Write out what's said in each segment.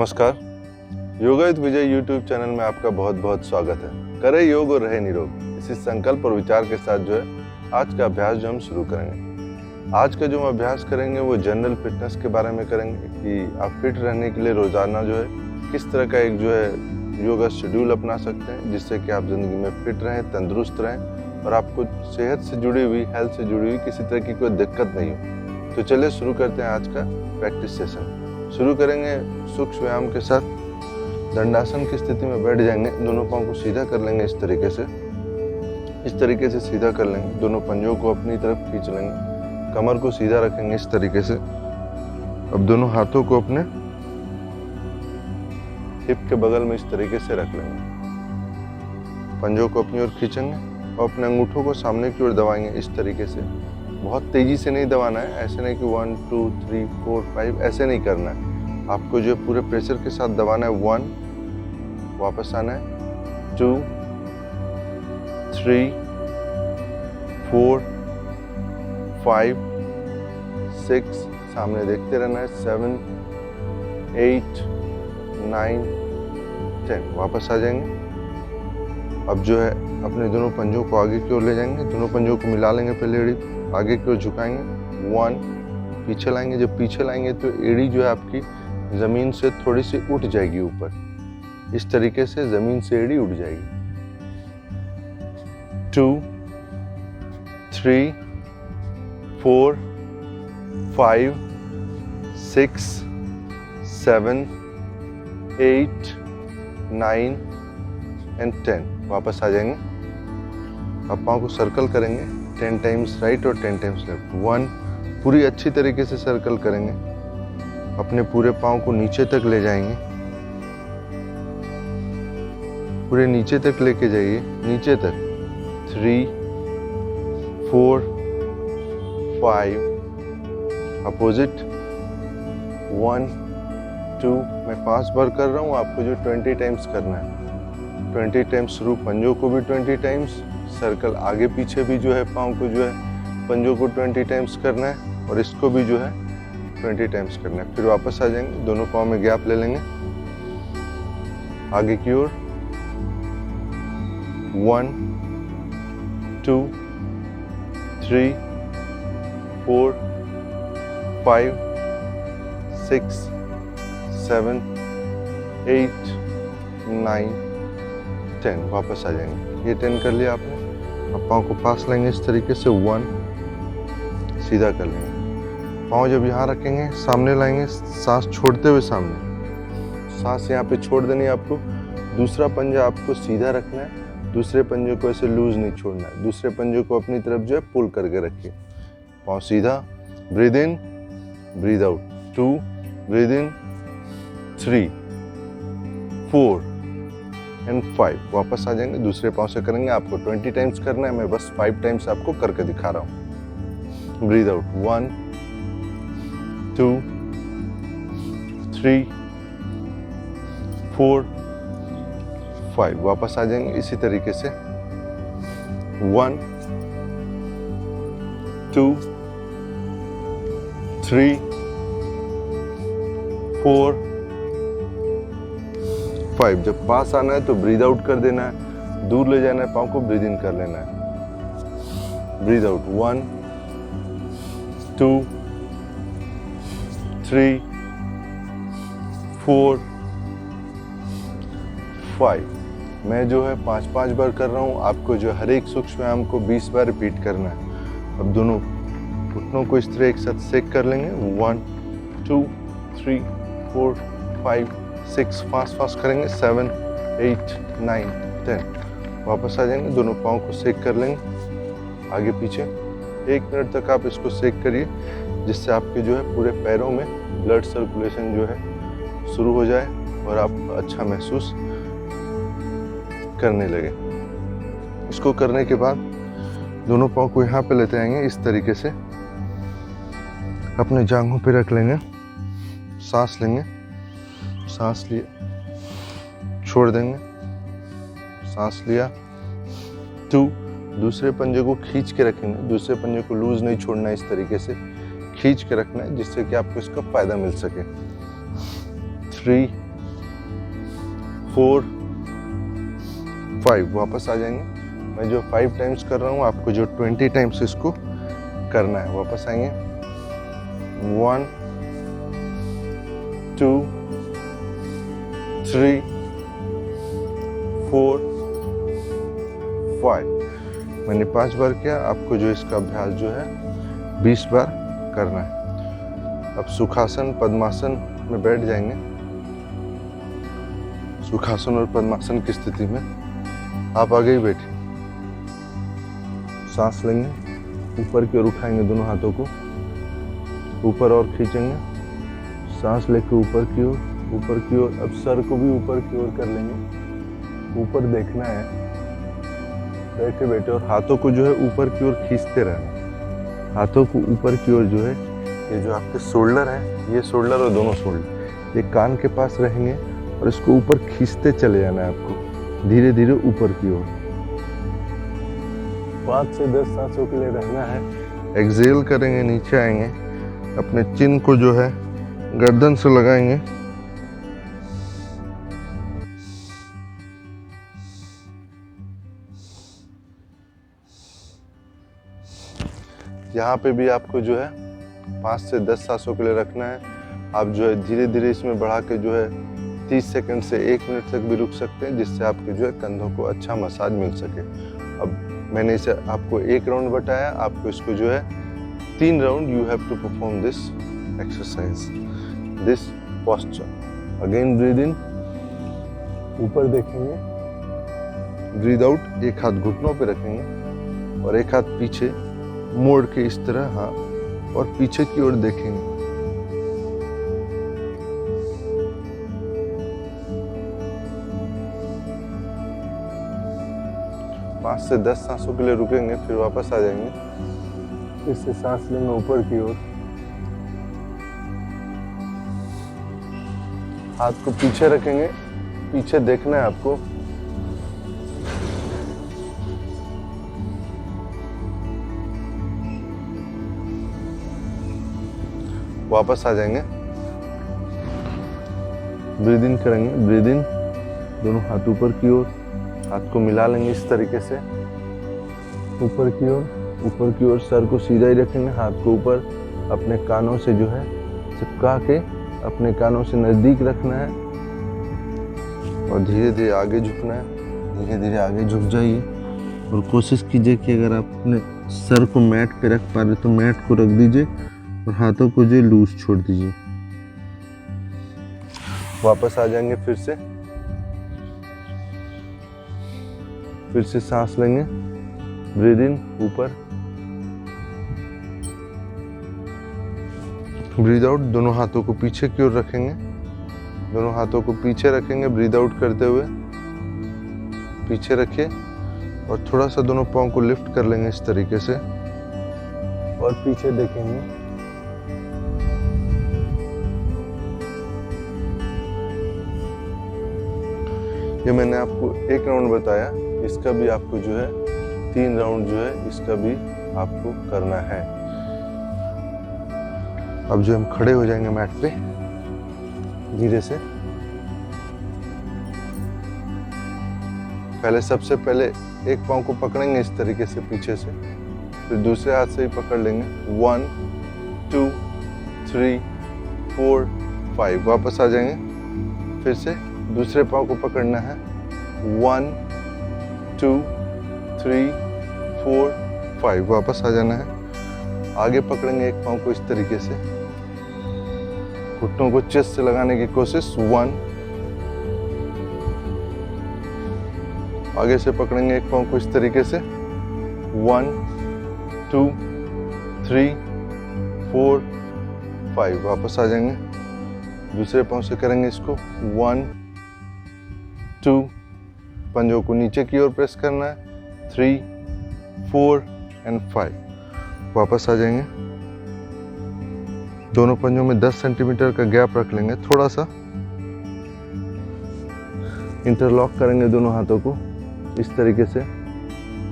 नमस्कार। Yoga with Vijay YouTube channel में आपका बहुत बहुत स्वागत है। करें योग और रहे निरोग, इसी संकल्प और विचार के साथ जो है आज का अभ्यास जो हम शुरू करेंगे। आज का जो हम अभ्यास करेंगे वो जनरल फिटनेस के बारे में करेंगे कि आप फिट रहने के लिए रोजाना जो है किस तरह का एक जो है योगा शेड्यूल अपना सकते हैं, जिससे कि आप जिंदगी में फिट रहें, तंदुरुस्त रहें और आपको सेहत से जुड़ी हुई, हेल्थ से जुड़ी हुई किसी तरह की कोई दिक्कत नहीं हो। तो चलिए शुरू करते हैं आज का प्रैक्टिस सेशन। शुरू करेंगे सूक्ष्म व्यायाम के साथ। दंडासन की स्थिति में बैठ जाएंगे, दोनों पांव को सीधा कर लेंगे। इस तरीके से सीधा कर लेंगे। दोनों पंजों को अपनी तरफ खींच लेंगे, कमर को सीधा रखेंगे इस तरीके से। अब दोनों हाथों को अपने हिप के बगल में इस तरीके से रख लेंगे। पंजों को अपनी ओर खींचेंगे और अपने अंगूठों को सामने की ओर दबाएंगे इस तरीके से। बहुत तेजी से नहीं दबाना है, ऐसे नहीं कि 1 2 3 4 5 ऐसे नहीं करना है। आपको जो पूरे प्रेशर के साथ दबाना है। 1, वापस आना है, 2 3 4 5 6, सामने देखते रहना है, 7 8 9 10। वापस आ जाएंगे। अब जो है अपने दोनों पंजों को आगे की ओर ले जाएंगे, दोनों पंजों को मिला लेंगे। पहले एड़ी आगे की ओर झुकाएंगे, 1 पीछे लाएंगे। जब पीछे लाएंगे तो एड़ी जो है आपकी जमीन से थोड़ी सी उठ जाएगी ऊपर, इस तरीके से जमीन से एड़ी उठ जाएगी। 2 3 4 5 6 7 8 9 एंड 10। वापस आ जाएंगे। अब पाँव को सर्कल करेंगे 10 टाइम्स राइट और 10 टाइम्स लेफ्ट। 1 पूरी अच्छी तरीके से सर्कल करेंगे, अपने पूरे पाँव को नीचे तक ले जाएंगे, पूरे नीचे तक लेके जाइए, नीचे तक। 3 4 5 अपोजिट, 1 2। मैं 5 बार कर रहा हूँ, आपको जो 20 टाइम्स करना है। 20 टाइम्स शुरू, पंजों को भी 20 टाइम्स, सर्कल आगे पीछे भी जो है पाँव को जो है पंजों को 20 टाइम्स करना है और इसको भी जो है 20 टाइम्स करना है। फिर वापस आ जाएंगे, दोनों पाँव में गैप ले लेंगे आगे की ओर। 1 2 3 4 5 6 7 8 9 10। वापस आ जाएंगे। ये 10 कर लिया आपने। अब पाँव को पास लेंगे इस तरीके से, 1 सीधा कर लेंगे। पाँव जब यहाँ रखेंगे सामने लाएंगे, सांस छोड़ते हुए सामने, सांस यहाँ पे छोड़ देनी है आपको। दूसरा पंजा आपको सीधा रखना है, दूसरे पंजे को ऐसे लूज नहीं छोड़ना है। दूसरे पंजे को अपनी तरफ जो है पुल करके रखिए। पाँव सीधा, breathe in breathe out, 2 breathe in, 3 4 and 5। वापस आ जाएंगे। दूसरे पाँव से करेंगे। आपको 20 टाइम्स करना है, मैं बस 5 टाइम्स आपको करके दिखा रहा हूँ। Breathe out, 1 2 3 4 5। वापस आ जाएंगे इसी तरीके से। 1 2 3 4 5। जब पास आना है तो ब्रीद आउट कर देना है, दूर ले जाना है पाँव को, ब्रीद इन कर लेना है। Breathe out, 1 2 3 4 5। मैं जो है 5 बार कर रहा हूँ। आपको जो हर एक सूक्ष्म व्यायाम को 20 बार रिपीट करना है। अब दोनों घुटनों को इस तरह एक साथ सेक कर लेंगे। 1 2 3 4 5 6, फास्ट करेंगे। 7 8 9 10। वापस आ जाएंगे। दोनों पाँव को सेक कर लेंगे आगे पीछे। 1 मिनट तक आप इसको सेक करिए, जिससे आपके जो है पूरे पैरों में ब्लड सर्कुलेशन जो है शुरू हो जाए और आप अच्छा महसूस करने लगे। इसको करने के बाद दोनों पाँव को यहाँ पे लेते आएंगे इस तरीके से, अपने जांघों पे रख लेंगे। सांस लेंगे, सांस लिया, छोड़ देंगे, सांस लिया। 2 दूसरे पंजे को खींच के रखेंगे, दूसरे पंजे को लूज नहीं छोड़ना है, इस तरीके से खींच के रखना है जिससे कि आपको इसका फायदा मिल सके। 3 4 5 वापस आ जाएंगे। मैं जो 5 टाइम्स कर रहा हूँ आपको जो 20 टाइम्स इसको करना है। वापस आएंगे 1 2 3 4 5। मैंने 5 बार किया, आपको जो इसका अभ्यास जो है 20 बार करना है। अब सुखासन पद्मासन में बैठ जाएंगे। सुखासन और पद्मासन की स्थिति में आप आगे ही बैठिए। सांस लेंगे, ऊपर की ओर उठाएंगे दोनों हाथों को, ऊपर और खींचेंगे, सांस लेके ऊपर की ओर, ऊपर की ओर। अब सर को भी ऊपर की ओर कर लेंगे, ऊपर देखना है बैठे बैठे, और हाथों को जो है ऊपर की ओर खींचते रहना। हाथों को ऊपर की ओर जो है, ये जो आपके शोल्डर है, ये शोल्डर और दोनों शोल्डर ये कान के पास रहेंगे और इसको ऊपर खींचते चले जाना है आपको, धीरे धीरे ऊपर की ओर। 5 से 10 सांसों के लिए रहना है। एक्सहेल करेंगे, नीचे आएंगे, अपने चिन को जो है गर्दन से लगाएंगे, यहाँ पे भी आपको जो है 5 से 10 सांसों के लिए रखना है। आप जो है धीरे धीरे इसमें बढ़ा के जो है 30 सेकंड से 1 मिनट तक भी रुक सकते हैं, जिससे आपके जो है कंधों को अच्छा मसाज मिल सके। अब मैंने इसे आपको 1 राउंड बताया, आपको इसको जो है 3 round you have to perform this exercise, this posture. Again breathe in, ऊपर देखेंगे, ब्रीद आउट, एक हाथ घुटनों पे रखेंगे और एक हाथ पीछे मोड़ के इस तरह, हाँ, और पीछे की ओर देखेंगे। पाँच से 10 सांसों के लिए रुकेंगे, फिर वापस आ जाएंगे। फिर से सांस लेंगे ऊपर की ओर, हाथ को पीछे रखेंगे, पीछे देखना है आपको। वापस आ जाएंगे, ब्रीद इन करेंगे, ब्रीद इन, दोनों हाथ ऊपर की ओर, हाथ को मिला लेंगे इस तरीके से ऊपर की ओर, ऊपर की ओर। सर को सीधा ही रखेंगे, हाथ को ऊपर अपने कानों से जो है चिपका के अपने कानों से नजदीक रखना है और धीरे धीरे आगे झुकना है। धीरे धीरे आगे झुक जाइए और कोशिश कीजिए कि अगर आप अपने सर को मैट पे रख पा रहे तो मैट को रख दीजिए और हाथों को जो लूज छोड़ दीजिए। वापस आ जाएंगे, फिर से सांस लेंगे, ब्रीद इन ऊपर, ब्रीद आउट, दोनों हाथों को पीछे की ओर रखेंगे, दोनों हाथों को पीछे रखेंगे, ब्रीद आउट करते हुए पीछे रखिए और थोड़ा सा दोनों पाँव को लिफ्ट कर लेंगे इस तरीके से और पीछे देखेंगे। ये मैंने आपको 1 राउंड बताया, इसका भी आपको जो है 3 राउंड जो है इसका भी आपको करना है। अब जो हम खड़े हो जाएंगे मैट पे धीरे से। सबसे पहले एक पाँव को पकड़ेंगे इस तरीके से पीछे से, फिर दूसरे हाथ से ही पकड़ लेंगे। 1 2 3 4 5 वापस आ जाएंगे। फिर से दूसरे पाँव को पकड़ना है। 1 2 3 4 5 वापस आ जाना है। आगे पकड़ेंगे एक पाँव को इस तरीके से, घुटनों को चेस्ट से लगाने की कोशिश। 1 आगे से पकड़ेंगे एक पाँव को इस तरीके से। 1 2 3 4 5 वापस आ जाएंगे। दूसरे पाँव से करेंगे इसको। 1 2 पंजों को नीचे की ओर प्रेस करना है। 3 4 एंड 5 वापस आ जाएंगे। दोनों पंजों में 10 सेंटीमीटर का गैप रख लेंगे, थोड़ा सा इंटरलॉक करेंगे दोनों हाथों को इस तरीके से,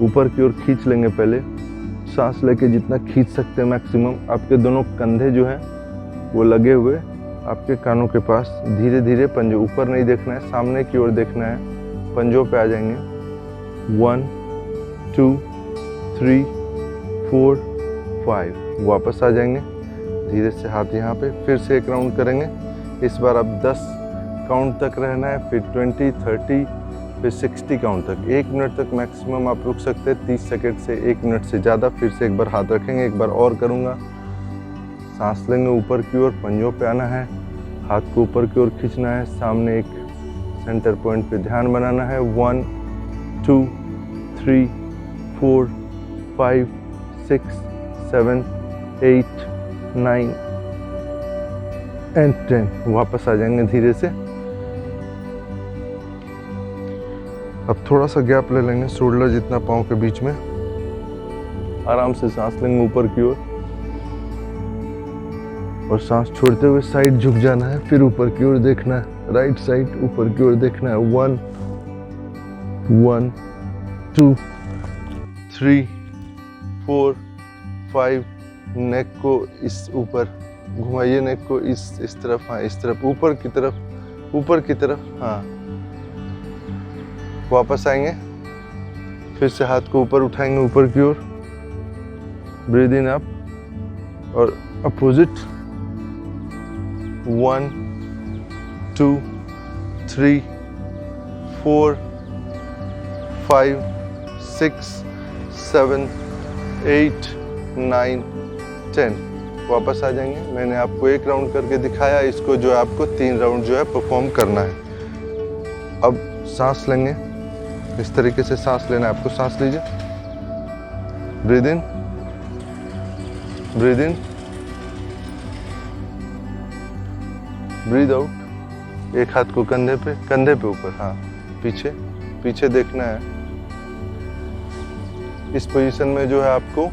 ऊपर की ओर खींच लेंगे। पहले सांस लेके जितना खींच सकते हैं मैक्सिमम। आपके दोनों कंधे जो हैं वो लगे हुए आपके कानों के पास। धीरे धीरे पंजों, ऊपर नहीं देखना है, सामने की ओर देखना है। पंजों पे आ जाएंगे। 1 2 3 4 5। वापस आ जाएंगे। धीरे से हाथ यहाँ पे, फिर से एक राउंड करेंगे। इस बार आप 10 काउंट तक रहना है, फिर 20 30 फिर 60 काउंट तक। 1 मिनट तक मैक्सिमम आप रुक सकते हैं, 30 सेकंड से 1 मिनट से ज़्यादा। फिर से एक बार हाथ रखेंगे, एक बार और करूँगा। सांस लेंगे ऊपर की ओर, पंजों पे आना है, हाथ को ऊपर की ओर खींचना है, सामने एक सेंटर पॉइंट पे ध्यान बनाना है। 1 2 3 4 5 6 7 8 9 एंड 10। वापस आ जाएंगे धीरे से। अब थोड़ा सा गैप ले लेंगे, शोल्डर जितना पाँव के बीच में। आराम से सांस लेंगे ऊपर की ओर, और सांस छोड़ते हुए साइड झुक जाना है, फिर ऊपर की ओर देखना है, राइट साइड ऊपर की ओर देखना है। 1 2 3 4 5। नेक को इस ऊपर घुमाइए, नेक को इस तरफ, हाँ इस तरफ, ऊपर की तरफ, ऊपर की तरफ, हाँ। वापस आएंगे, फिर से हाथ को ऊपर उठाएंगे ऊपर की ओर। ब्रीद इन अप और अपोजिट। 1 2 3 4 5 6 7 8 9 10। वापस आ जाएंगे। मैंने आपको 1 राउंड करके दिखाया, इसको जो है आपको 3 राउंड जो है परफॉर्म करना है। अब सांस लेंगे, इस तरीके से सांस लेना है आपको। सांस लीजिए, breathe in, breathe in, breathe out. एक हाथ को कंधे पे ऊपर, हाँ पीछे, पीछे देखना है। इस पोजीशन में जो है आपको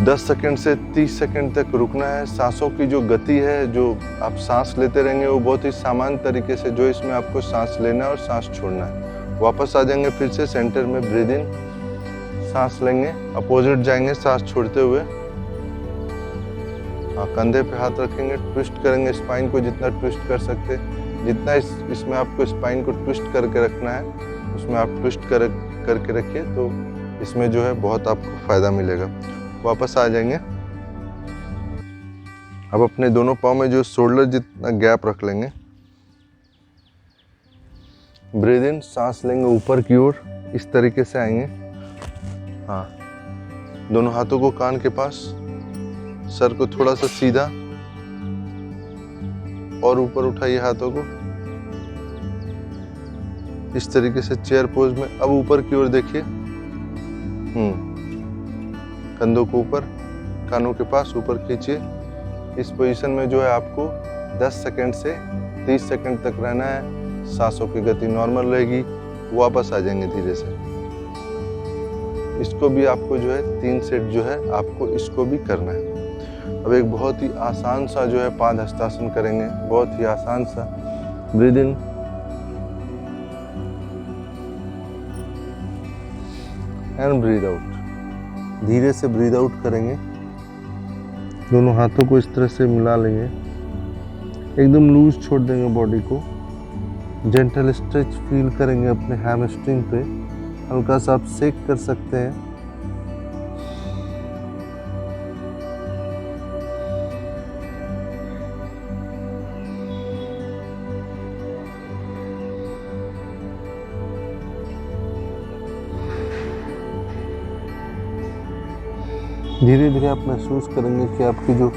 10 सेकंड से 30 सेकंड तक रुकना है। सांसों की जो गति है, जो आप सांस लेते रहेंगे, वो बहुत ही सामान्य तरीके से, जो इसमें आपको सांस लेना है और सांस छोड़ना है। वापस आ जाएंगे फिर से सेंटर में। ब्रीद इन, सांस लेंगे, अपोजिट जाएंगे सांस छोड़ते हुए। हाँ, कंधे पे हाथ रखेंगे, ट्विस्ट करेंगे स्पाइन को जितना ट्विस्ट कर सकते। जितना इसमें आपको स्पाइन को ट्विस्ट करके रखना है, उसमें आप ट्विस्ट करके रखिए, तो इसमें जो है बहुत आपको फायदा मिलेगा। वापस आ जाएंगे। अब अपने दोनों पाँव में जो शोल्डर जितना गैप रख लेंगे। ब्रीद इन, सांस लेंगे ऊपर की ओर, इस तरीके से आएंगे। हाँ, दोनों हाथों को कान के पास, सर को थोड़ा सा सीधा और ऊपर उठाइए हाथों को, इस तरीके से चेयर पोज में। अब ऊपर की ओर देखिए, कंधों को ऊपर, कानों के पास ऊपर खींचिए। इस पोजीशन में जो है आपको 10 सेकंड से 30 सेकंड तक रहना है। सांसों की गति नॉर्मल रहेगी। वापस आ जाएंगे धीरे से। इसको भी आपको जो है 3 सेट जो है आपको इसको भी करना है। अब एक बहुत ही आसान सा जो है पाद हस्तासन करेंगे, बहुत ही आसान सा। Breathe in, and breathe out. धीरे से ब्रीद आउट करेंगे। दोनों हाथों को इस तरह से मिला लेंगे, एकदम लूज छोड़ देंगे बॉडी को। जेंटल स्ट्रेच फील करेंगे अपने हैमस्ट्रिंग पे। हल्का सा आप सेक कर सकते हैं। धीरे धीरे आप महसूस करेंगे कि आपकी जो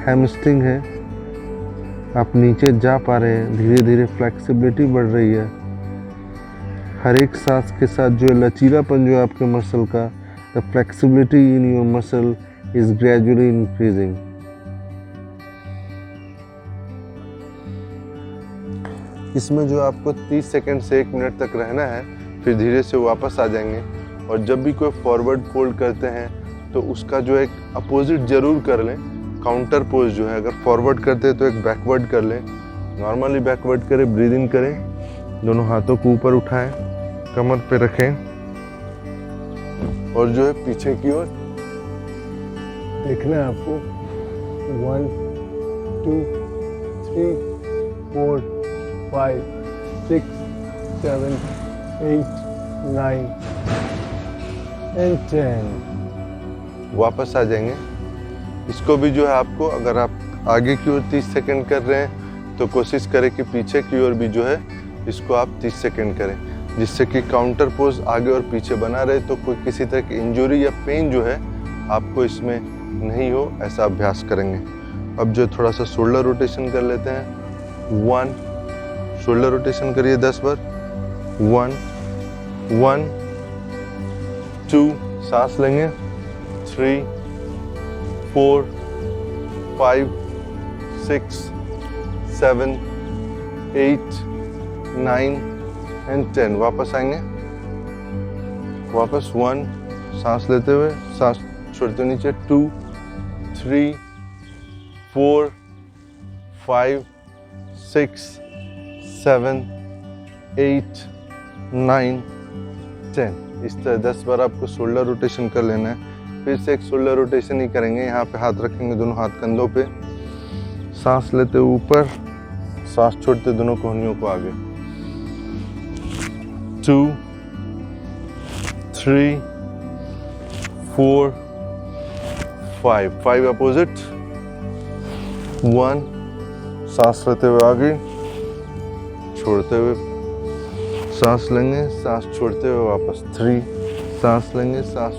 हैमस्ट्रिंग है, आप नीचे जा पा रहे हैं। धीरे धीरे फ्लेक्सिबिलिटी बढ़ रही है। हर एक सांस के साथ जो लचीलापन जो है आपके मसल का, the flexibility in your muscle is gradually increasing. इसमें जो आपको 30 सेकंड से 1 मिनट तक रहना है, फिर धीरे से वापस आ जाएंगे। और जब भी कोई फॉरवर्ड फोल्ड करते हैं तो उसका जो एक अपोजिट जरूर कर लें। काउंटर पोज जो है, अगर फॉरवर्ड करते हैं तो एक बैकवर्ड कर लें। नॉर्मली बैकवर्ड करें, ब्रीद इन करें, दोनों हाथों को ऊपर उठाएं, कमर पे रखें और जो है पीछे की ओर देखना है आपको। 1 2, 3, 4, 5, 6, 7, 8, 9 and 10। वापस आ जाएंगे। इसको भी जो है आपको, अगर आप आगे की ओर 30 सेकंड कर रहे हैं तो कोशिश करें कि पीछे की ओर भी जो है इसको आप 30 सेकंड करें, जिससे कि काउंटर पोज आगे और पीछे बना रहे, तो कोई किसी तरह की इंजरी या पेन जो है आपको इसमें नहीं हो, ऐसा अभ्यास करेंगे। अब जो थोड़ा सा शोल्डर रोटेशन कर लेते हैं। 1, शोल्डर रोटेशन करिए 10 बार। 1, 1, 2, सांस लेंगे। 3, 4, 5, 6, 7, 8, 9 and 10। वापस आएंगे। वापस 1, सांस लेते हुए, सांस छोड़ते नीचे। 2, 3, 4, 5, 6, 7, 8, 9, 10। इस तरह 10 बार आपको शोल्डर रोटेशन कर लेना है। फिर से एक शोल्डर रोटेशन ही करेंगे। यहाँ पे हाथ रखेंगे, दोनों हाथ कंधों पे, सांस लेते ऊपर, सांस छोड़ते दोनों कोहनियों को आगे। 2, 3, 4, 5 अपोजिट। 1, सांस लेते हुए आगे, छोड़ते हुए सांस लेंगे, सांस छोड़ते हुए वापस। 3, सांस लेंगे, सांस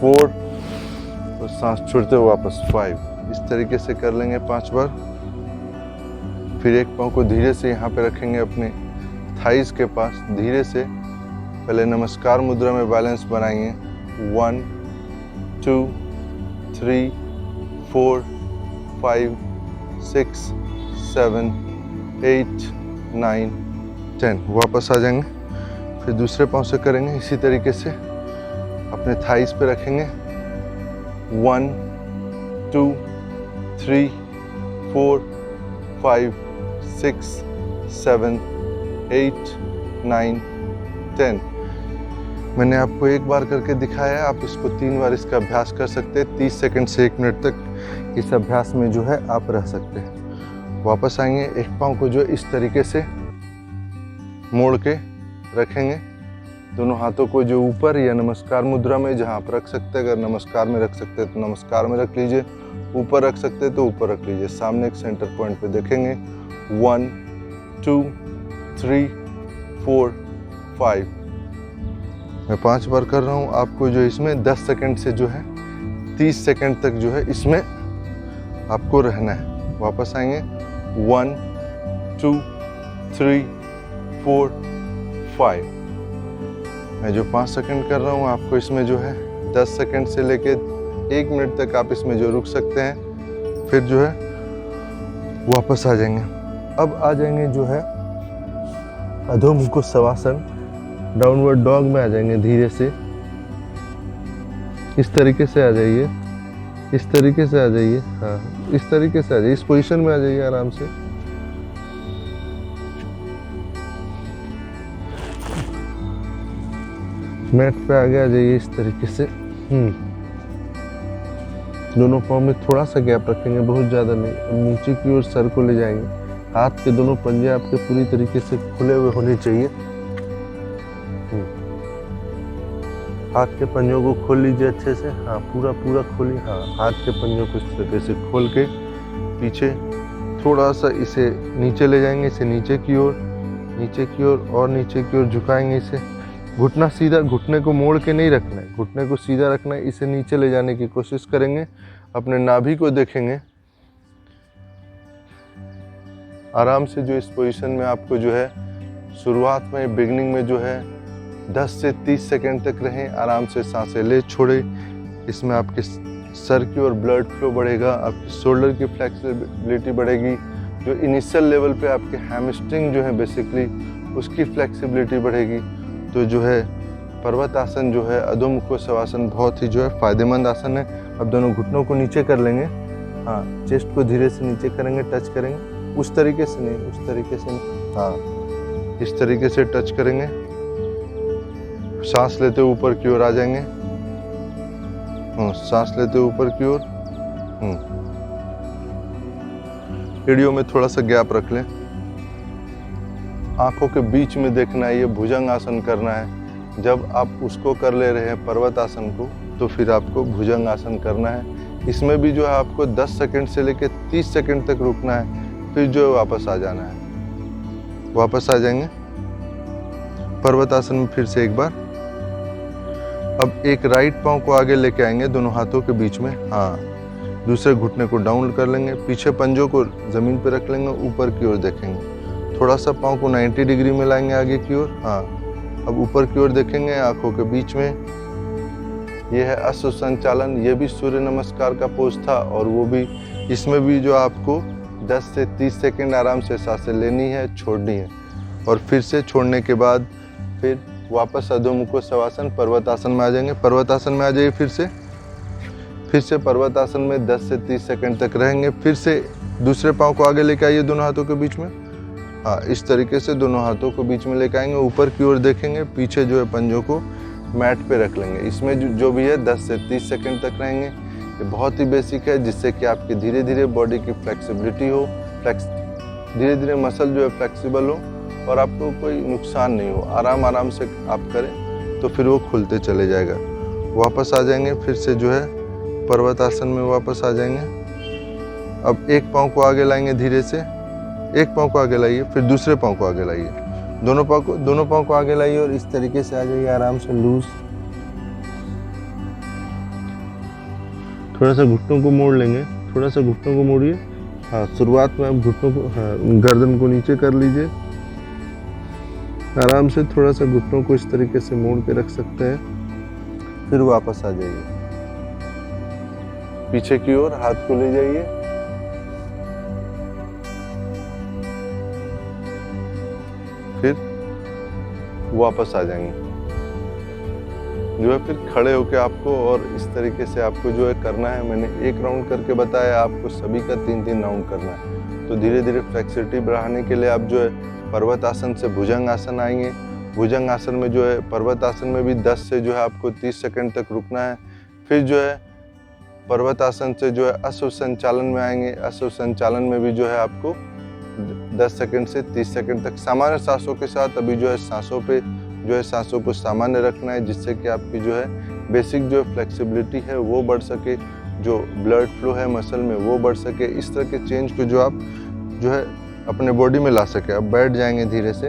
4 और सांस छोड़ते हुए वापस 5। इस तरीके से कर लेंगे 5 बार। फिर एक पाँव को धीरे से यहाँ पे रखेंगे अपने थाइस के पास, धीरे से पहले नमस्कार मुद्रा में बैलेंस बनाएंगे। 1, 2, 3, 4, 5, 6, 7, 8, 9, 10। वापस आ जाएंगे। फिर दूसरे पाँव से करेंगे इसी तरीके से, अपने थाइस पे रखेंगे। 1, 2, 3, 4, 5, 6, 7, 8, 9, 10। मैंने आपको एक बार करके दिखाया है, आप इसको 3 बार इसका अभ्यास कर सकते हैं। 30 सेकंड से 1 मिनट तक इस अभ्यास में जो है आप रह सकते हैं। वापस आएंगे, एक पाँव को जो इस तरीके से मोड़ के रखेंगे, दोनों हाथों को जो ऊपर या नमस्कार मुद्रा में जहाँ आप रख सकते हैं, अगर नमस्कार में रख सकते हैं तो नमस्कार में रख लीजिए, ऊपर रख सकते हैं तो ऊपर रख लीजिए। सामने एक सेंटर पॉइंट पे देखेंगे। 1, 2, 3, 4, 5। मैं 5 बार कर रहा हूँ। आपको जो इसमें 10 सेकंड से जो है 30 सेकंड तक जो है इसमें आपको रहना है। वापस आएंगे। 1, 2, 3, 4, 5। मैं जो 5 सेकंड कर रहा हूँ, आपको इसमें जो है 10 सेकंड से लेके 1 मिनट तक आप इसमें जो रुक सकते हैं। फिर जो है वापस आ जाएंगे। अब आ जाएंगे जो है अधो मुख शवासन, डाउनवर्ड डॉग में आ जाएंगे। धीरे से इस तरीके से आ जाइए, इस तरीके से आ जाइए। हाँ, इस तरीके से आ जाइए, इस पोजीशन में आ जाइए आराम से। मैट पे आगे आ जाइए इस तरीके से। दोनों पाँव में थोड़ा सा गैप रखेंगे, बहुत ज़्यादा नहीं। अब नीचे की ओर सर को ले जाएंगे। हाथ के दोनों पंजे आपके पूरी तरीके से खुले हुए होने चाहिए। हाथ के पंजों को खोल लीजिए अच्छे से। हाँ, पूरा पूरा खोलिए। हाँ, हाथ के पंजों को इस तरीके से खोल के पीछे थोड़ा सा इसे नीचे ले जाएंगे, इसे नीचे की ओर, नीचे की ओर और नीचे की ओर झुकाएंगे इसे। घुटना सीधा, घुटने को मोड़ के नहीं रखना है, घुटने को सीधा रखना है। इसे नीचे ले जाने की कोशिश करेंगे। अपने नाभि को देखेंगे। आराम से जो इस पोजीशन में आपको जो है शुरुआत में, बिगनिंग में जो है 10 से 30 सेकंड तक रहें। आराम से सांसें ले छोड़े। इसमें आपके सर की ओर ब्लड फ्लो बढ़ेगा, आपकी शोल्डर की फ्लेक्सिबिलिटी बढ़ेगी। जो इनिशियल लेवल पे आपके हैमस्ट्रिंग जो है बेसिकली उसकी फ्लेक्सिबिलिटी बढ़ेगी। तो जो है पर्वत आसन जो है, अधोमुख शवासन बहुत ही जो है फायदेमंद आसन है। अब दोनों घुटनों को नीचे कर लेंगे। हाँ, चेस्ट को धीरे से नीचे करेंगे, टच करेंगे। उस तरीके से नहीं, उस तरीके से नहीं। हाँ, इस तरीके से टच करेंगे। सांस लेते ऊपर की ओर आ जाएंगे। सांस लेते ऊपर की ओर। एड़ियों में थोड़ा सा गैप रख लें। आंखों के बीच में देखना है, ये भुजंग आसन करना है। जब आप उसको कर ले रहे हैं पर्वत आसन को, तो फिर आपको भुजंग आसन करना है। इसमें भी जो है आपको 10 सेकंड से लेकर 30 सेकंड तक रुकना है, फिर जो है वापस आ जाना है। वापस आ जाएंगे पर्वत आसन में फिर से एक बार। अब एक राइट पांव को आगे लेके आएंगे दोनों हाथों के बीच में, हाँ। दूसरे घुटने को डाउन कर लेंगे, पीछे पंजों को जमीन पर रख लेंगे, ऊपर की ओर देखेंगे। थोड़ा सा पांव को 90 डिग्री में लाएंगे आगे की ओर, हाँ। अब ऊपर की ओर देखेंगे आंखों के बीच में। यह है अश्व संचालन। ये भी सूर्य नमस्कार का पोज था, और वो भी, इसमें भी जो आपको 10 से 30 सेकंड आराम से सांसें लेनी है, छोड़नी है, और फिर से छोड़ने के बाद फिर वापस अधोमुख शवासन पर्वत आसन में आ जाएंगे। पर्वत आसन में आ जाइए फिर से पर्वत आसन में 10 से 30 सेकंड तक रहेंगे। फिर से दूसरे पांव को आगे लेके आइए दोनों हाथों के बीच में, हाँ। इस तरीके से दोनों हाथों को बीच में लेके आएंगे, ऊपर की ओर देखेंगे, पीछे जो है पंजों को मैट पे रख लेंगे। इसमें जो भी है 10 से 30 सेकंड तक रहेंगे। ये बहुत ही बेसिक है, जिससे कि आपकी धीरे धीरे बॉडी की फ्लेक्सिबिलिटी हो, धीरे धीरे मसल जो है फ्लेक्सिबल हो, और आपको कोई नुकसान नहीं हो। आराम से आप करें तो फिर वो खुलते चले जाएगा। वापस आ जाएंगे फिर से जो है पर्वत आसन में वापस आ जाएंगे। अब एक पाँव को आगे लाएंगे धीरे से, एक पाँव को आगे लाइए, फिर दूसरे पाँव को आगे लाइए, दोनों पाँव को आगे लाइए, और इस तरीके से आ जाइए आराम से लूज। थोड़ा सा घुटनों को मोड़ लेंगे, थोड़ा सा घुटनों को मोड़िए, हाँ। शुरुआत में आप घुटनों को, हाँ, गर्दन को नीचे कर लीजिए आराम से। थोड़ा सा घुटनों को इस तरीके से मोड़ के रख सकते हैं, फिर वापस आ जाइए। पीछे की ओर हाथ को ले जाइए, फिर वापस आ जाएंगे। जो है फिर खड़े होके आपको, और इस तरीके से आपको जो है करना है। मैंने एक राउंड करके बताया, आपको सभी का 3-3 राउंड करना है। तो धीरे धीरे फ्लेक्सिबिलिटी बढ़ाने के लिए आप जो है पर्वत आसन से भुजंग आसन आएंगे। भुजंग आसन में जो है पर्वत आसन में भी 10 से जो है आपको 30 सेकंड तक रुकना है। फिर जो है पर्वत आसन से जो है अश्व संचालन में आएंगे। अश्व संचालन में भी जो है आपको 10 सेकंड से 30 सेकंड तक सामान्य सांसों के साथ, अभी जो है सांसों पे जो है सांसों को सामान्य रखना है, जिससे कि आपकी जो है बेसिक जो फ्लेक्सिबिलिटी है वो बढ़ सके, जो ब्लड फ्लो है मसल में वो बढ़ सके। इस तरह के चेंज को जो आप जो है अपने बॉडी में ला सके। अब बैठ जाएंगे धीरे से।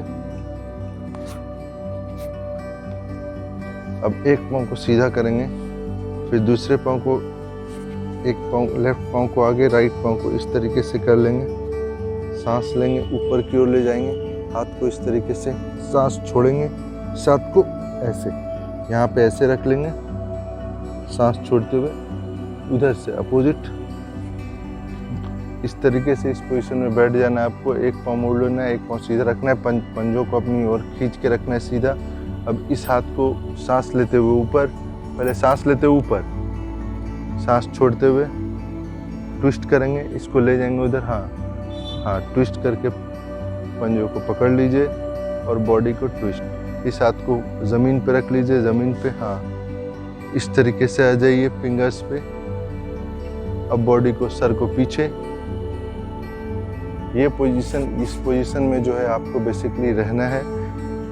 अब एक पाँव को सीधा करेंगे, फिर दूसरे पाँव को, एक पाँव लेफ्ट पाँव को आगे, राइट पाँव को इस तरीके से कर लेंगे। सांस लेंगे, ऊपर की ओर ले जाएंगे, हाथ को इस तरीके से, सांस छोड़ेंगे, हाथ को ऐसे यहाँ पे ऐसे रख लेंगे, सांस छोड़ते हुए उधर से अपोजिट इस तरीके से इस पोजीशन में बैठ जाना है आपको। एक पाँव मोड़ लेना है, एक पाँव सीधा रखना है, पंजों को अपनी ओर खींच के रखना है सीधा। अब इस हाथ को सांस लेते हुए ऊपर, पहले सांस लेते हुए ऊपर, सांस छोड़ते हुए ट्विस्ट करेंगे, इसको ले जाएंगे उधर, हाँ, ट्विस्ट करके पंजों को पकड़ लीजिए और बॉडी को ट्विस्ट। इस हाथ को ज़मीन पे रख लीजिए, ज़मीन पे, हाँ, इस तरीके से आ जाइए फिंगर्स पे। अब बॉडी को, सर को पीछे, ये पोजीशन, इस पोजीशन में जो है आपको बेसिकली रहना है,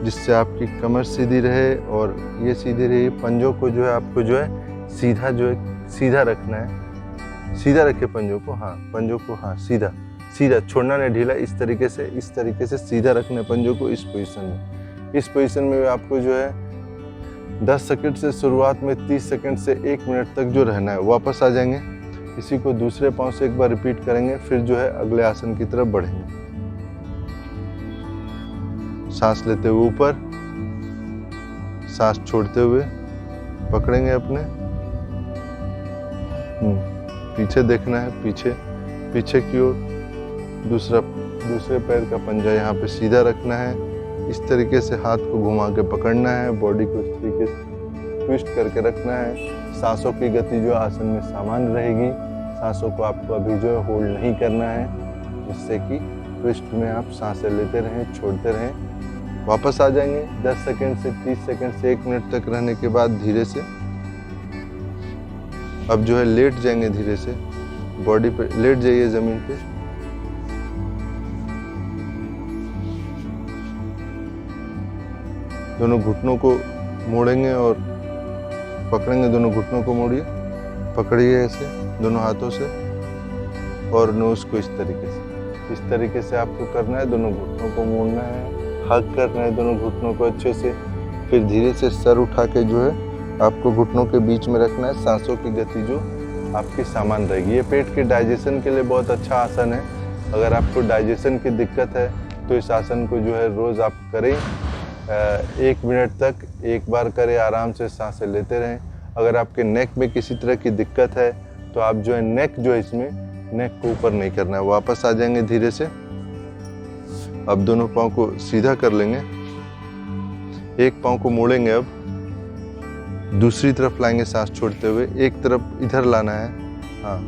जिससे आपकी कमर सीधी रहे और ये सीधी रहे। पंजों को जो है आपको जो है सीधा, जो है सीधा रखना है। सीधा रखे पंजों को, हाँ, पंजों को, हाँ, सीधा सीधा, छोड़ना नहीं ढीला। इस तरीके से सीधा रखना है पंजों को इस पोजीशन में। इस पोजीशन में आपको जो है 10 सेकंड से शुरुआत में 30 सेकंड से 1 मिनट तक जो रहना है। वापस आ जाएंगे, इसी को दूसरे पांव से एक बार रिपीट करेंगे, फिर जो है अगले आसन की तरफ बढ़ेंगे। सांस लेते हुए ऊपर, सांस छोड़ते हुए पकड़ेंगे अपने, पीछे देखना है, पीछे की ओर। दूसरे पैर का पंजा यहाँ पे सीधा रखना है। इस तरीके से हाथ को घुमा के पकड़ना है, बॉडी को इस तरीके से ट्विस्ट करके रखना है। सांसों की गति जो आसन में सामान्य रहेगी। सांसों को आपको अभी जो है होल्ड नहीं करना है, जिससे कि ट्विस्ट में आप सांसें लेते रहें, छोड़ते रहें। वापस आ जाएंगे 10 सेकंड से 30 सेकंड से 1 मिनट तक रहने के बाद धीरे से अब जो है लेट जाएंगे, धीरे से बॉडी पे लेट जाइए ज़मीन पे। दोनों घुटनों को मोड़ेंगे और पकड़ेंगे, दोनों घुटनों को मोड़िए, पकड़िए ऐसे दोनों हाथों से और नोज को इस तरीके से आपको करना है। दोनों घुटनों को मोड़ना है, हग करना है दोनों घुटनों को अच्छे से। फिर धीरे से सर उठा के जो है आपको घुटनों के बीच में रखना है। सांसों की गति जो आपकी सामान रहेगी। ये पेट के डाइजेशन के लिए बहुत अच्छा आसन है। अगर आपको डाइजेशन की दिक्कत है तो इस आसन को जो है रोज़ आप करें, 1 मिनट तक एक बार करें, आराम से सांसें लेते रहें। अगर आपके नेक में किसी तरह की दिक्कत है तो आप जो है नेक को ऊपर नहीं करना है। वापस आ जाएंगे धीरे से। अब दोनों पाँव को सीधा कर लेंगे, एक पाँव को मोड़ेंगे, अब दूसरी तरफ लाएंगे सांस छोड़ते हुए, एक तरफ इधर लाना है, हाँ,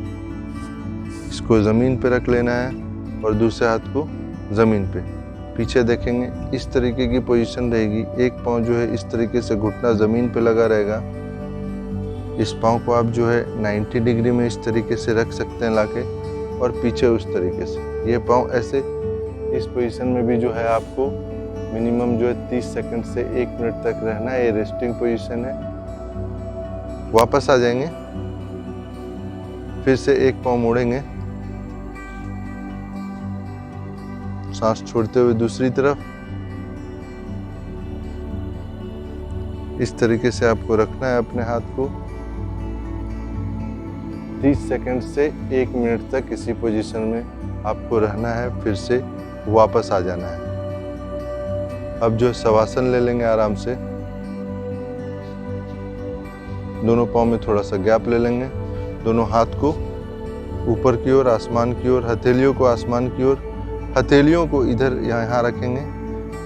इसको ज़मीन पे रख लेना है और दूसरे हाथ को ज़मीन पे। पीछे देखेंगे, इस तरीके की पोजीशन रहेगी। एक पाँव जो है इस तरीके से घुटना ज़मीन पे लगा रहेगा। इस पाँव को आप जो है 90 डिग्री में इस तरीके से रख सकते हैं लाके, और पीछे उस तरीके से। ये पाँव ऐसे इस पोजीशन में भी जो है आपको मिनिमम जो है 30 सेकंड से 1 मिनट तक रहना है। ये रेस्टिंग पोजीशन है। वापस आ जाएंगे, फिर से एक पाँव मोड़ेंगे, सांस छोड़ते हुए दूसरी तरफ। इस तरीके से आपको रखना है अपने हाथ को। 30 सेकंड से 1 मिनट तक इसी पोजीशन में आपको रहना है, फिर से वापस आ जाना है। अब जो शवासन ले लेंगे आराम से। दोनों पाँव में थोड़ा सा गैप ले लेंगे। दोनों हाथ को ऊपर की ओर, आसमान की ओर, हथेलियों को आसमान की ओर, हथेलियों को इधर यहाँ रखेंगे,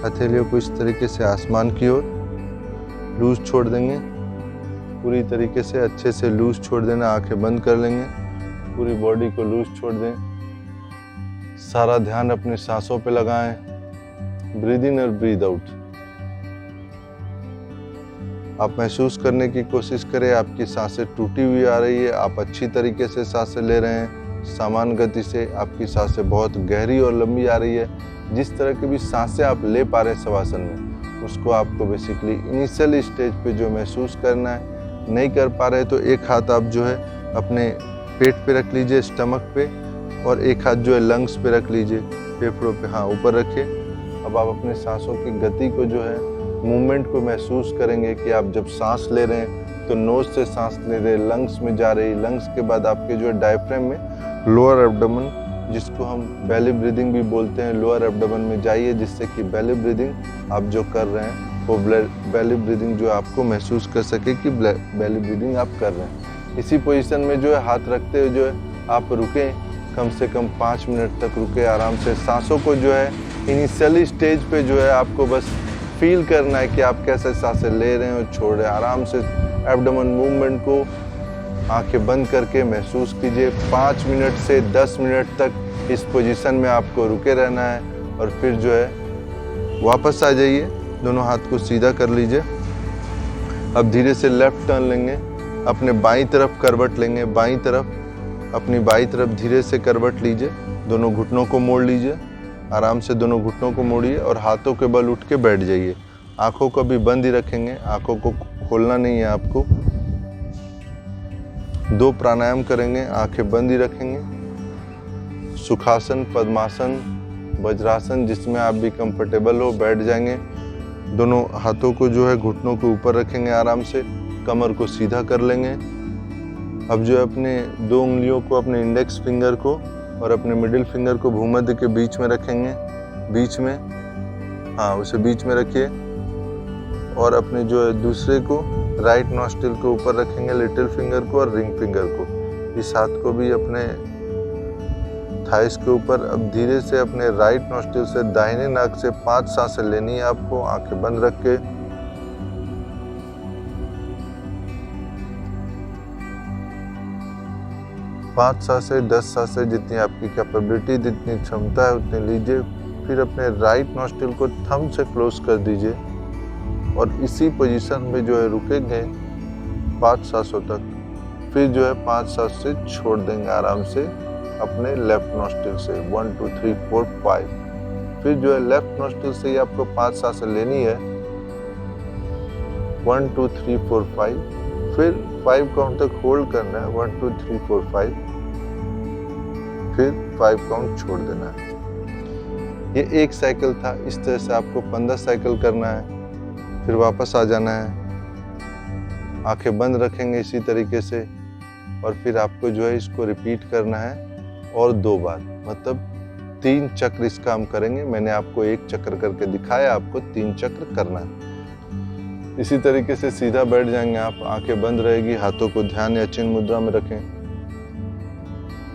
हथेलियों को इस तरीके से आसमान की ओर। लूज छोड़ देंगे पूरी तरीके से, अच्छे से लूज छोड़ देना। आंखें बंद कर लेंगे, पूरी बॉडी को लूज छोड़ दें। सारा ध्यान अपने सांसों पे लगाएं, ब्रीद इन और ब्रीद आउट। आप महसूस करने की कोशिश करें, आपकी सांसें टूटी हुई आ रही है, आप अच्छी तरीके से सांसें ले रहे हैं। समान गति से आपकी सांसें बहुत गहरी और लंबी आ रही है। जिस तरह की भी सांसें आप ले पा रहे हैं शवासन में, उसको आपको बेसिकली इनिशियल स्टेज पे जो महसूस करना है। नहीं कर पा रहे तो एक हाथ आप जो है अपने पेट पे रख लीजिए, स्टमक पे, और एक हाथ जो है लंग्स पे रख लीजिए, फेफड़ों पे, हाँ, ऊपर रखिए। अब आप अपने सांसों की गति को जो है, मूवमेंट को महसूस करेंगे कि आप जब सांस ले रहे हैं तो नोज से सांस ले रहे हैं, लंग्स में जा रही, लंग्स के बाद आपके जो है डायफ्राम में, लोअर एब्डोमेन, जिसको हम बेली ब्रीदिंग भी बोलते हैं, लोअर एब्डोमेन में जाइए, जिससे कि बेली ब्रीदिंग आप जो कर रहे हैं वो बेली ब्रीदिंग जो आपको महसूस कर सके कि बेली ब्रीदिंग आप कर रहे हैं। इसी पोजीशन में जो है हाथ रखते हुए जो है आप रुकें, कम से कम 5 मिनट तक रुके आराम से। सांसों को जो है इनिशियली स्टेज पे जो है आपको बस फील करना है कि आप कैसे सांसें ले रहे हैं और छोड़ रहे हैं। आराम से एब्डोमेन मूवमेंट को आंखें बंद करके महसूस कीजिए। 5 मिनट से 10 मिनट तक इस पोजीशन में आपको रुके रहना है, और फिर जो है वापस आ जाइए। दोनों हाथ को सीधा कर लीजिए। अब धीरे से लेफ्ट टर्न लेंगे, अपने बाईं तरफ करवट लेंगे, बाईं तरफ, अपनी बाईं तरफ धीरे से करवट लीजिए। दोनों घुटनों को मोड़ लीजिए, आराम से दोनों घुटनों को मोड़िए और हाथों के बल उठ के बैठ जाइए। आंखों को भी बंद ही रखेंगे, आंखों को खोलना नहीं है आपको। 2 प्राणायाम करेंगे, आंखें बंद ही रखेंगे। सुखासन, पद्मासन, वज्रासन, जिसमें आप भी कंफर्टेबल हो, बैठ जाएंगे। दोनों हाथों को जो है घुटनों के ऊपर रखेंगे, आराम से कमर को सीधा कर लेंगे। अब जो है अपने 2 उंगलियों को, अपने इंडेक्स फिंगर को और अपने मिडिल फिंगर को भूमध्य के बीच में रखेंगे, बीच में, हाँ, उसे बीच में रखिए। और अपने जो है दूसरे को राइट नॉस्ट्रिल के ऊपर रखेंगे, लिटिल फिंगर को और रिंग फिंगर को। इस हाथ को भी अपने थाइस के ऊपर। अब धीरे से अपने राइट नॉस्ट्रिल से दाहिने नाक से 5 सांसें लेनी है आपको, आंखें बंद रख के। पाँच सांसें, 10 सांसें, जितनी आपकी कैपेबिलिटी, जितनी क्षमता है उतनी लीजिए। फिर अपने राइट नॉस्ट्रिल को थंब से क्लोज कर दीजिए और इसी पोजीशन में जो है रुकेंगे 5 सांसों तक। फिर जो है 5 सांस से छोड़ देंगे आराम से अपने लेफ्ट नॉस्ट्रिल से। 1 2 3 4 5। फिर जो है लेफ्ट नॉस्ट्रिल से ही आपको 5 सांसें लेनी है। 1 2 3 4 5, फिर 5 काउंट तक होल्ड करना है, 1 2 3 4 5, फिर 5 काउंट छोड़ देना है। ये एक साइकिल था। इस तरह से आपको 15 साइकिल करना है, फिर वापस आ जाना है, आंखें बंद रखेंगे इसी तरीके से, और फिर आपको जो है इसको रिपीट करना है और 2 बार, मतलब 3 चक्र इसका हम करेंगे। मैंने आपको 1 चक्र करके दिखाया, आपको 3 चक्र करना है। इसी तरीके से सीधा बैठ जाएंगे आप, आंखें बंद रहेगी, हाथों को ध्यान या चिन्ह मुद्रा में रखें।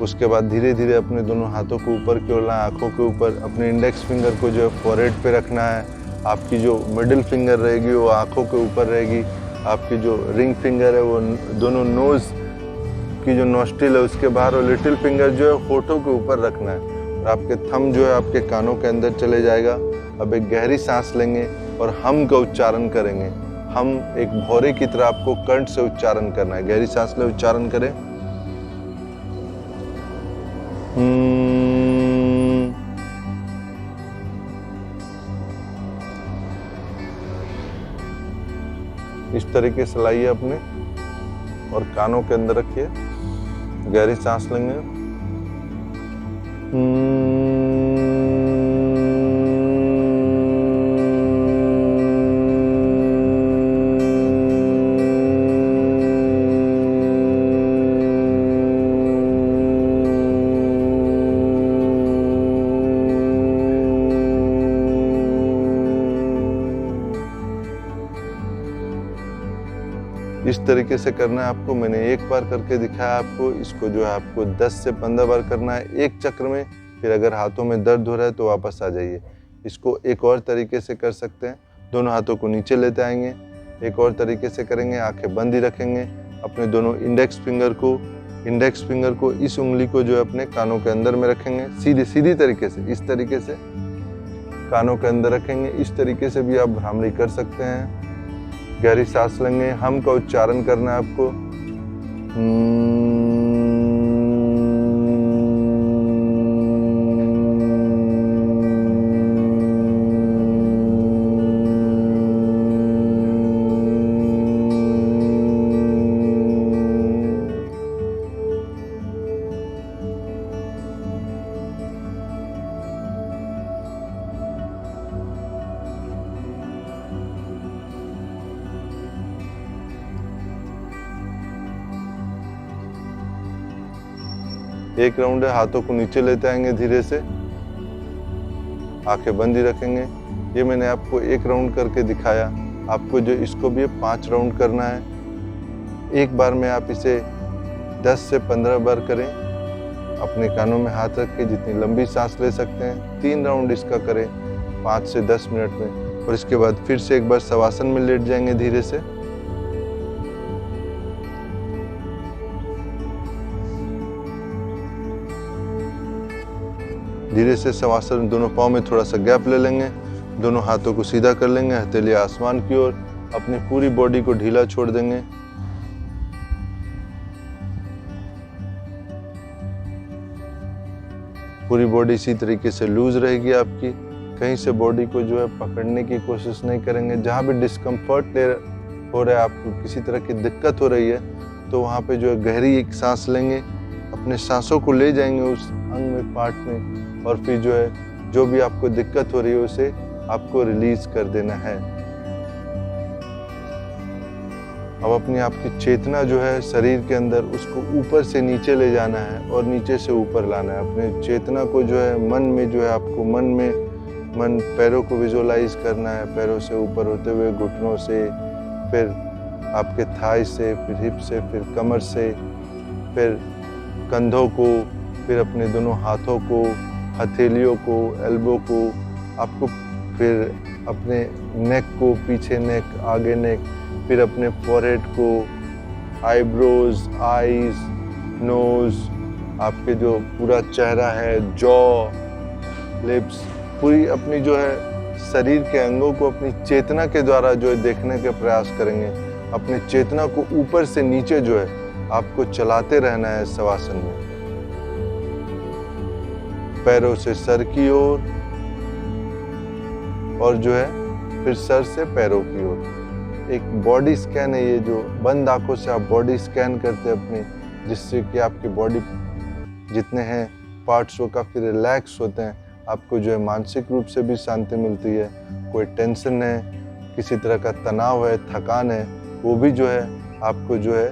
उसके बाद धीरे धीरे अपने दोनों हाथों को ऊपर की ओर लाएं, आंखों के ऊपर। अपने इंडेक्स फिंगर को जो है फॉरहेड पे रखना है। आपकी जो मिडिल फिंगर रहेगी वो आंखों के ऊपर रहेगी। आपकी जो रिंग फिंगर है वो दोनों नोज की जो नोस्ट्रिल है उसके बाहर, और लिटिल फिंगर जो है होठों के ऊपर रखना है, और आपके थंब जो है आपके कानों के अंदर चले जाएगा। अब एक गहरी सांस लेंगे और हम का उच्चारण करेंगे। हम एक भौरे की तरह आपको कंठ से उच्चारण करना है। गहरी सांस ले, उच्चारण करें। इस तरीके से लाइए अपने और कानों के अंदर रखिए। गहरी सांस लेंगे। इस तरीके से करना है आपको। मैंने एक बार करके दिखाया आपको। इसको जो है आपको 10 से 15 बार करना है एक चक्र में। फिर अगर हाथों में दर्द हो रहा है तो वापस आ जाइए। इसको एक और तरीके से कर सकते हैं। दोनों हाथों को नीचे लेते आएंगे। एक और तरीके से करेंगे, आंखें बंद ही रखेंगे। अपने दोनों इंडेक्स फिंगर को इस उंगली को जो है अपने कानों के अंदर में रखेंगे, सीधी तरीके से, इस तरीके से कानों के अंदर रखेंगे। इस तरीके से भी आप भ्रामरी कर सकते हैं। गहरी सांस लेंगे, हम का उच्चारण करना है आपको। एक राउंड है, हाथों को नीचे लेते आएंगे धीरे से, आंखें बंद ही रखेंगे। ये मैंने आपको एक राउंड करके दिखाया। आपको जो इसको भी 5 राउंड करना है। एक बार में आप इसे 10 से 15 बार करें। अपने कानों में हाथ रख के जितनी लंबी सांस ले सकते हैं 3 राउंड इसका करें 5 से 10 मिनट में। और इसके बाद फिर से एक बार शवासन में लेट जाएंगे धीरे से। धीरे से शवासन, दोनों पाँव में थोड़ा सा गैप ले लेंगे। दोनों हाथों को सीधा कर लेंगे, हथेली आसमान की ओर। अपनी पूरी बॉडी को ढीला छोड़ देंगे। पूरी बॉडी इसी तरीके से लूज रहेगी आपकी। कहीं से बॉडी को जो है पकड़ने की कोशिश नहीं करेंगे। जहाँ भी डिस्कम्फर्ट हो रहा है, आपको किसी तरह की दिक्कत हो रही है, तो वहाँ पे जो है गहरी एक सांस लेंगे। अपने सांसों को ले जाएंगे उस अंग में, पार्ट में, और फिर जो है जो भी आपको दिक्कत हो रही है उसे आपको रिलीज कर देना है। अब अपनी आपकी चेतना जो है शरीर के अंदर, उसको ऊपर से नीचे ले जाना है और नीचे से ऊपर लाना है। अपने चेतना को जो है मन में जो है आपको मन पैरों को विजुअलाइज करना है। पैरों से ऊपर होते हुए घुटनों से, फिर आपके थाई से, फिर हिप से, फिर कमर से, फिर कंधों को, फिर अपने दोनों हाथों को, हथेलियों को, एल्बो को, आपको फिर अपने नेक को, पीछे नेक, आगे नेक, फिर अपने फॉरहेड को, आईब्रोज, आईज, नोज, आपके जो पूरा चेहरा है, जॉ, लिप्स, पूरी अपनी जो है शरीर के अंगों को अपनी चेतना के द्वारा जो है देखने के प्रयास करेंगे। अपनी चेतना को ऊपर से नीचे जो है आपको चलाते रहना है शवासन में। पैरों से सर की ओर और जो है फिर सर से पैरों की ओर। एक बॉडी स्कैन है, ये जो बंद आंखों से आप बॉडी स्कैन करते हैं अपनी, जिससे कि आपकी बॉडी जितने हैं पार्ट्स वो काफ़ी रिलैक्स होते हैं। आपको जो है मानसिक रूप से भी शांति मिलती है। कोई टेंशन है, किसी तरह का तनाव है, थकान है, वो भी जो है आपको जो है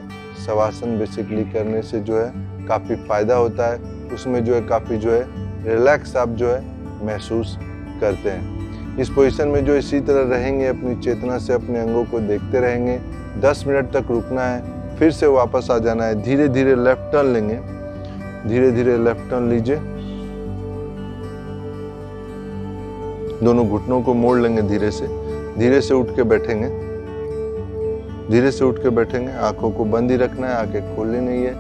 शवासन बेसिकली करने से जो है काफ़ी फ़ायदा होता है। उसमें जो है काफ़ी जो है रिलैक्स आप जो है महसूस करते हैं। इस पोजीशन में जो इसी तरह रहेंगे, अपनी चेतना से अपने अंगों को देखते रहेंगे। 10 मिनट तक रुकना है, फिर से वापस आ जाना है। धीरे धीरे लेफ्ट टर्न लेंगे, धीरे धीरे लेफ्ट टर्न लीजिए। दोनों घुटनों को मोड़ लेंगे, धीरे से उठ के बैठेंगे, धीरे से उठ के बैठेंगे। आंखों को बंद ही रखना है, आंखें खोलनी नहीं है।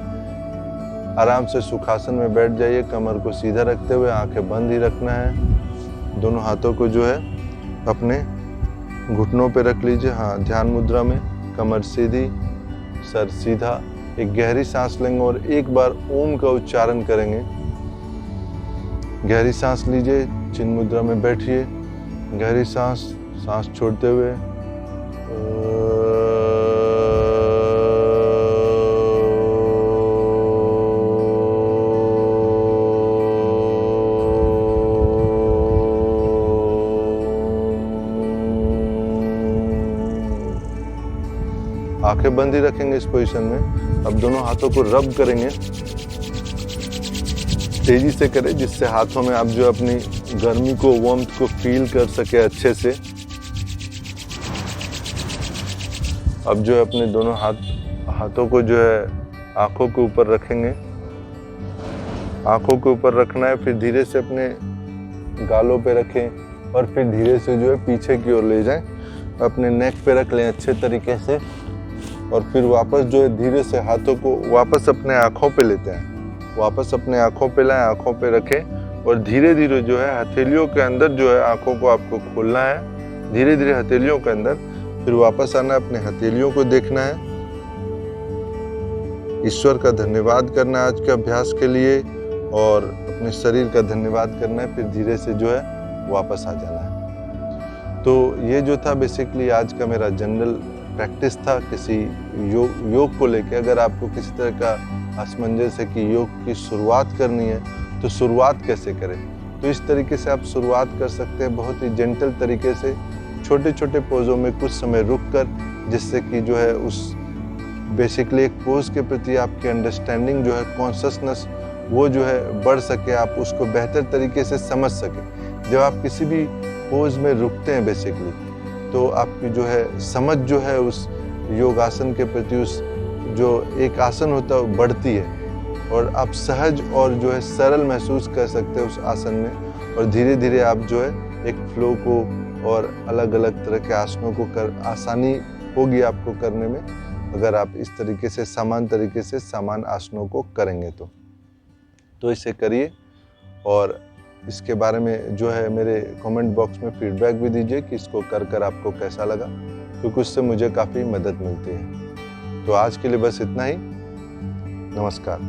आराम से सुखासन में बैठ जाइए, कमर को सीधा रखते हुए आंखें बंद ही रखना है। दोनों हाथों को जो है अपने घुटनों पे रख लीजिए। हाँ, ध्यान मुद्रा में कमर सीधी, सर सीधा। एक गहरी सांस लेंगे और एक बार ओम का उच्चारण करेंगे। गहरी सांस लीजिए, चिन्ह मुद्रा में बैठिए। गहरी सांस छोड़ते हुए आंखें बंद ही रखेंगे इस पोजीशन में। अब दोनों हाथों को रब करेंगे, तेजी से करें, जिससे हाथों में आप जो अपनी गर्मी को, वार्मथ को फील कर सके अच्छे से। अब जो है अपने दोनों हाथों को जो है आंखों के ऊपर रखेंगे। आंखों के ऊपर रखना है, फिर धीरे से अपने गालों पे रखें और फिर धीरे से जो है पीछे की ओर ले जाएं। अपने नेक पे रख लें अच्छे तरीके से और फिर वापस जो है धीरे से हाथों को वापस अपने आंखों पे लेते हैं। वापस अपने आंखों पे लाएं, आंखों पे रखें और धीरे धीरे जो है हथेलियों के अंदर जो है आंखों को आपको खोलना है। धीरे धीरे हथेलियों के अंदर, फिर वापस आना, अपने हथेलियों को देखना है। ईश्वर का धन्यवाद करना है आज के अभ्यास के लिए और अपने शरीर का धन्यवाद करना है। फिर धीरे से जो है वापस आ जाना है। तो ये जो था बेसिकली आज का मेरा जनरल प्रैक्टिस था किसी योग को लेके। अगर आपको किसी तरह का असमंजस है कि योग की शुरुआत करनी है तो शुरुआत कैसे करें, तो इस तरीके से आप शुरुआत कर सकते हैं, बहुत ही जेंटल तरीके से, छोटे छोटे पोजों में कुछ समय रुककर, जिससे कि जो है उस बेसिकली एक पोज के प्रति आपकी अंडरस्टैंडिंग जो है, कॉन्शसनेस, वो जो है बढ़ सके, आप उसको बेहतर तरीके से समझ सके। जब आप किसी भी पोज में रुकते हैं बेसिकली, तो आपकी जो है समझ जो है उस योगासन के प्रति, उस जो एक आसन होता है वो बढ़ती है और आप सहज और जो है सरल महसूस कर सकते हैं उस आसन में। और धीरे धीरे आप जो है एक फ्लो को और अलग अलग तरह के आसनों को आसानी होगी आपको करने में, अगर आप इस तरीके से समान आसनों को करेंगे तो इसे करिए। और इसके बारे में जो है मेरे कमेंट बॉक्स में फीडबैक भी दीजिए कि इसको कर आपको कैसा लगा, क्योंकि उससे मुझे काफ़ी मदद मिलती है। तो आज के लिए बस इतना ही। नमस्कार।